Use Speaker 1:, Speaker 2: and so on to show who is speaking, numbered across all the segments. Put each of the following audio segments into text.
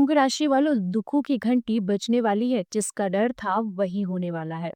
Speaker 1: कुंभ राशि वालों, दुखों की घंटी बजने वाली है। जिसका डर था वही होने वाला है।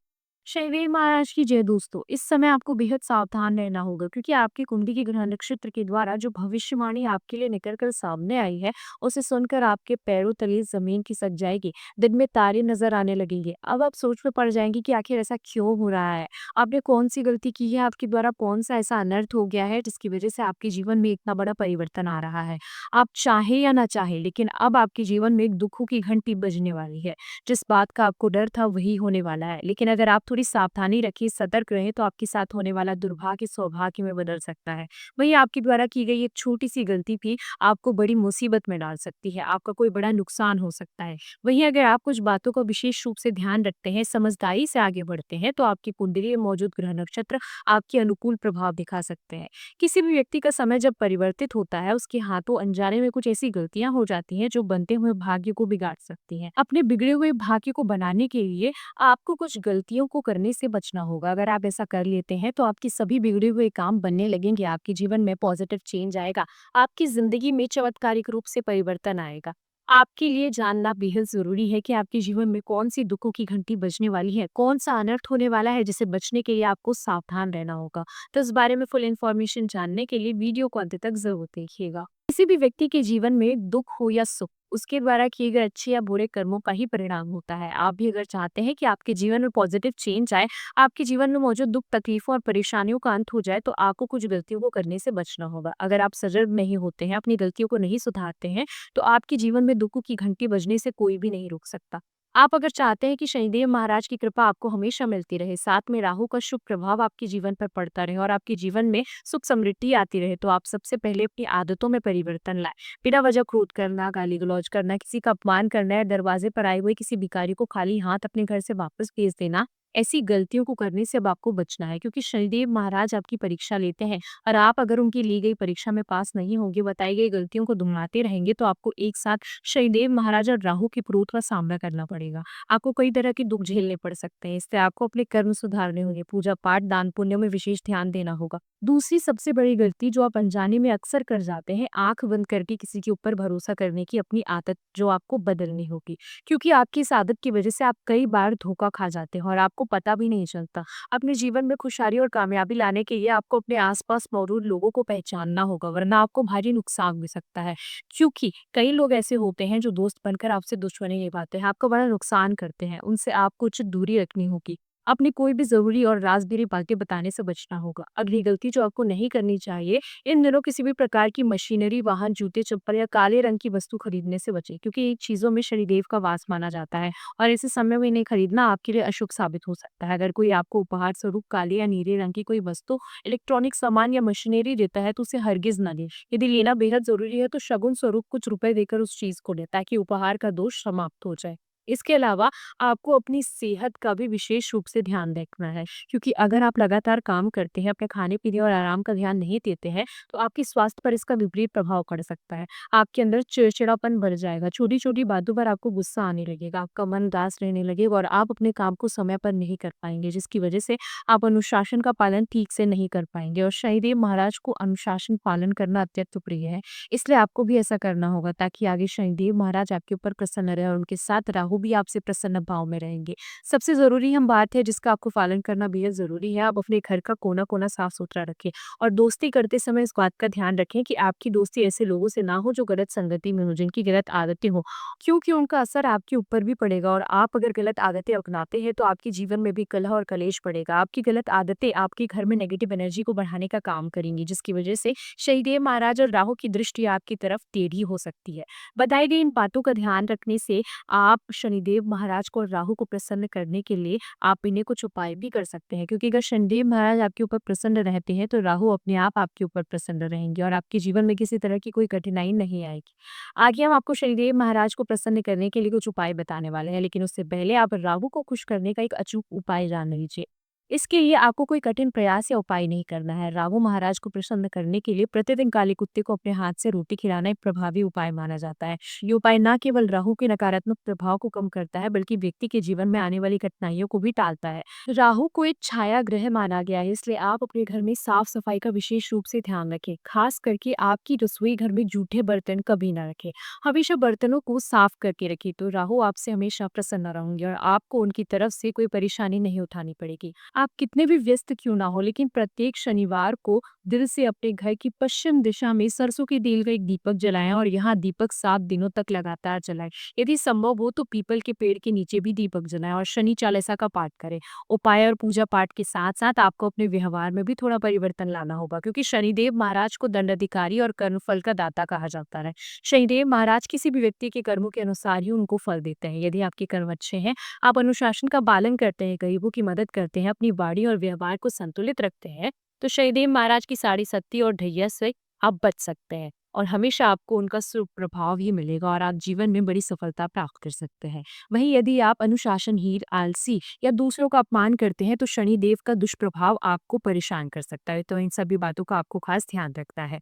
Speaker 1: शनिदेव महाराज की जय दोस्तों। इस समय आपको बेहद सावधान रहना होगा, क्योंकि आपकी कुंडली के ग्रह नक्षत्र के द्वारा जो भविष्यवाणी आपके लिए निकल कर सामने आई है, उसे सुनकर आपके पैरों तले जमीन खिसक जाएगी। दिन में तारे नजर आने लगेंगे। अब आप सोच में पड़ जाएंगे कि आखिर ऐसा क्यों हो रहा है। आपने कौन सी गलती की है, आपके द्वारा कौन सा ऐसा अनर्थ हो गया है जिसकी वजह से आपके जीवन में इतना बड़ा परिवर्तन आ रहा है। आप चाहे या ना चाहे, लेकिन अब आपके जीवन में एक दुखों की घंटी बजने वाली है। जिस बात का आपको डर था वही होने वाला है। लेकिन अगर आप थोड़ी सावधानी रखें, सतर्क रहें, तो आपके साथ होने वाला दुर्भाग्य सौभाग्य में बदल सकता है। वहीं आपके द्वारा की गई एक छोटी सी गलती भी आपको बड़ी मुसीबत में डाल सकती है। आपका कोई बड़ा नुकसान हो सकता है। वहीं अगर आप कुछ बातों का विशेष रूप से ध्यान रखते हैं, समझदारी से आगे बढ़ते हैं, तो आपकी कुंडली में मौजूद ग्रह नक्षत्र आपके अनुकूल प्रभाव दिखा सकते हैं। किसी भी व्यक्ति का समय जब परिवर्तित होता है, उसके हाथों अनजाने में कुछ ऐसी गलतियां हो जाती हैं जो बनते हुए भाग्य को बिगाड़ सकती हैं। अपने बिगड़े हुए भाग्य को बनाने के लिए आपको कुछ गलतियों को करने से बचना होगा। अगर आप ऐसा कर लेते हैं, तो आपके सभी बिगड़े हुए काम बनने लगेंगे। आपके जीवन में पॉजिटिव चेंज आएगा। आपकी जिंदगी में चमत्कारिक रूप से परिवर्तन आएगा। आपके लिए जानना बेहद जरूरी है कि आपके जीवन में कौन सी दुखों की घंटी बजने वाली है, कौन सा अनर्थ होने वाला है, जिसे बचने के लिए आपको सावधान रहना होगा। तो इस बारे में फुल इन्फॉर्मेशन जानने के लिए वीडियो को अंत तक जरूर देखिएगा। किसी भी व्यक्ति के जीवन में दुख हो या सुख, उसके द्वारा किए गए अच्छे या बुरे कर्मों का ही परिणाम होता है। आप भी अगर चाहते हैं कि आपके जीवन में पॉजिटिव चेंज आए, आपके जीवन में मौजूद दुख, तकलीफों और परेशानियों का अंत हो जाए, तो आपको कुछ गलतियों को करने से बचना होगा। अगर आप सजग नहीं होते हैं, अपनी गलतियों को नहीं सुधारते हैं, तो आपके जीवन में दुखों की घंटी बजने से कोई भी नहीं रोक सकता। आप अगर चाहते हैं कि शनिदेव महाराज की कृपा आपको हमेशा मिलती रहे, साथ में राहु का शुभ प्रभाव आपके जीवन पर पड़ता रहे और आपके जीवन में सुख समृद्धि आती रहे, तो आप सबसे पहले अपनी आदतों में परिवर्तन लाएं। बिना वजह क्रोध करना, गाली गलौज करना, किसी का अपमान करना या दरवाजे पर आए हुए किसी भिखारी को खाली हाथ अपने घर से वापस भेज देना, ऐसी गलतियों को करने से अब आपको बचना है, क्योंकि शनिदेव महाराज आपकी परीक्षा लेते हैं। और आप अगर उनकी ली गई परीक्षा में पास नहीं होंगे, बताई गई गलतियों को दोहराते रहेंगे, तो आपको एक साथ शनिदेव महाराज और राहु के क्रोध का सामना करना पड़ेगा। आपको कई तरह के दुख झेलने पड़ सकते हैं। इससे आपको अपने कर्म सुधारने होंगे, पूजा पाठ, दान पुण्य में विशेष ध्यान देना होगा। दूसरी सबसे बड़ी गलती जो आप अनजाने में अक्सर कर जाते हैं, आंख बंद करके किसी के ऊपर भरोसा करने की अपनी आदत जो आपको बदलनी होगी, क्योंकि आपकी इस आदत की वजह से आप कई बार धोखा खा जाते हैं और आपको पता भी नहीं चलता। अपने जीवन में खुशहाली और कामयाबी लाने के लिए आपको अपने आसपास मौजूद लोगों को पहचानना होगा, वरना आपको भारी नुकसान भी सकता है। क्योंकि कई लोग ऐसे होते हैं जो दोस्त बनकर आपसे दुश्मनी निभाते हैं, आपका बड़ा नुकसान करते हैं। उनसे आपको उचित दूरी रखनी होगी। अपनी कोई भी ज़रूरी और राज़भरी बातें बताने से बचना होगा। अगली गलती जो आपको नहीं करनी चाहिए, इन दिनों किसी भी प्रकार की मशीनरी, वाहन, जूते, चप्पल या काले रंग की वस्तु खरीदने से बचें, क्योंकि इन चीज़ों में शनिदेव का वास माना जाता है और ऐसे समय में इन्हें खरीदना आपके लिए अशुभ साबित हो सकता है। अगर कोई आपको उपहार स्वरूप काले या नीले रंग की कोई वस्तु, इलेक्ट्रॉनिक सामान या मशीनरी देता है, तो उसे हरगिज़ ना लें। यदि लेना बेहद ज़रूरी है, तो शगुन स्वरूप कुछ रुपए देकर उस चीज़ को लें, ताकि उपहार का दोष समाप्त हो जाए। इसके अलावा आपको अपनी सेहत का भी विशेष रूप से ध्यान रखना है, क्योंकि अगर आप लगातार काम करते हैं, अपने खाने-पीने और आराम का ध्यान नहीं देते हैं, तो आपके स्वास्थ्य पर इसका विपरीत प्रभाव पड़ सकता है। आपके अंदर चिड़चिड़ापन बढ़ जाएगा, छोटी-छोटी बातों पर आपको गुस्सा आने लगेगा, आपका मन उदास रहने लगेगा और आप अपने काम को समय पर नहीं कर पाएँगे, जिसकी वजह से आप अनुशासन का पालन ठीक से नहीं कर पाएँगे। और शनिदेव महाराज को अनुशासन पालन करना अत्यंत प्रिय है, इसलिए आपको भी ऐसा करना होगा, ताकि आगे शनिदेव महाराज आपके ऊपर प्रसन्न रहे और उनके साथ राहु भी आपसे प्रसन्न भाव में रहेंगे। सबसे ज़रूरी हम बात है जिसका आपको पालन करना बेहद ज़रूरी है, आप अपने घर का कोना-कोना साफ-सुथरा रखें और दोस्ती करते समय इस बात का ध्यान रखें कि आपकी दोस्ती ऐसे लोगों से ना हो जो गलत संगति में हो, जिनकी गलत आदतें हों, क्योंकि उनका असर आपके ऊपर भी पड़ेगा और आप अगर गलत आदतें अपनाते हैं, तो आपके जीवन में भी कलह और कलेश पड़ेगा। आपकी गलत आदतें आपके घर में नेगेटिव एनर्जी को बढ़ाने का काम करेंगी, जिसकी वजह से शनिदेव महाराज और राहु की दृष्टि आपकी तरफ टेढ़ी हो सकती है। बताई गई इन बातों का ध्यान रखने से आप शनिदेव महाराज को और राहु को प्रसन्न करने के लिए आप इन्हें कुछ उपाय भी कर सकते हैं, क्योंकि अगर शनिदेव महाराज आपके ऊपर प्रसन्न रहते हैं, तो राहु अपने आप आपके ऊपर प्रसन्न रहेंगे और आपके जीवन में किसी तरह की कोई कठिनाई नहीं आएगी। आगे हम आपको शनिदेव महाराज को प्रसन्न करने के लिए कुछ उपाय बताने वाले हैं, लेकिन उससे पहले आप राहु को खुश करने का एक अचूक उपाय जान लीजिए। इसके लिए आपको कोई कठिन प्रयास या उपाय नहीं करना है। राहु महाराज को प्रसन्न करने के लिए प्रतिदिन काले कुत्ते को अपने हाथ से रोटी खिलाना एक प्रभावी उपाय माना जाता है। ये उपाय न केवल राहु के नकारात्मक प्रभाव को कम करता है, बल्कि व्यक्ति के जीवन में आने वाली कठिनाइयों को भी टालता है। राहु को एक छाया ग्रह माना गया है, इसलिए आप अपने घर में साफ सफाई का विशेष रूप से ध्यान रखें। खास करके आपकी रसोई घर में जूठे बर्तन कभी ना रखें। हमेशा बर्तनों को साफ करके रखिए, तो राहु आपसे हमेशा प्रसन्न रहेंगे और आपको उनकी तरफ से कोई परेशानी नहीं उठानी पड़ेगी। आप कितने भी व्यस्त क्यों ना हो, लेकिन प्रत्येक शनिवार को दिल से अपने घर की पश्चिम दिशा में सरसों के तेल का एक दीपक जलाएं और यहाँ दीपक 7 दिनों तक लगातार जलाएं। यदि संभव हो तो पीपल के पेड़ के नीचे भी दीपक जलाएं और शनि चालीसा का पाठ करें। उपाय और पूजा पाठ के साथ साथ आपको अपने व्यवहार में भी थोड़ा परिवर्तन लाना होगा, क्योंकि शनिदेव महाराज को दंडाधिकारी और कर्मफल का दाता कहा जाता है। शनिदेव महाराज किसी भी व्यक्ति के कर्मों के अनुसार ही उनको फल देते हैं। यदि आपके कर्म अच्छे हैं, आप अनुशासन का पालन करते हैं, गरीबों की मदद करते हैं, अपनी वाणी और व्यवहार को संतुलित रखते हैं, तो शनिदेव महाराज की साढ़े सत्ती और ढैया से आप बच सकते हैं और हमेशा आपको उनका सुप्रभाव ही मिलेगा और आप जीवन में बड़ी सफलता प्राप्त कर सकते हैं। वहीं यदि आप अनुशासनहीन, आलसी या दूसरों का अपमान करते हैं, तो शनिदेव का दुष्प्रभाव आपको परेशान कर सकता है। तो इन सभी बातों का आपको खास ध्यान रखना है।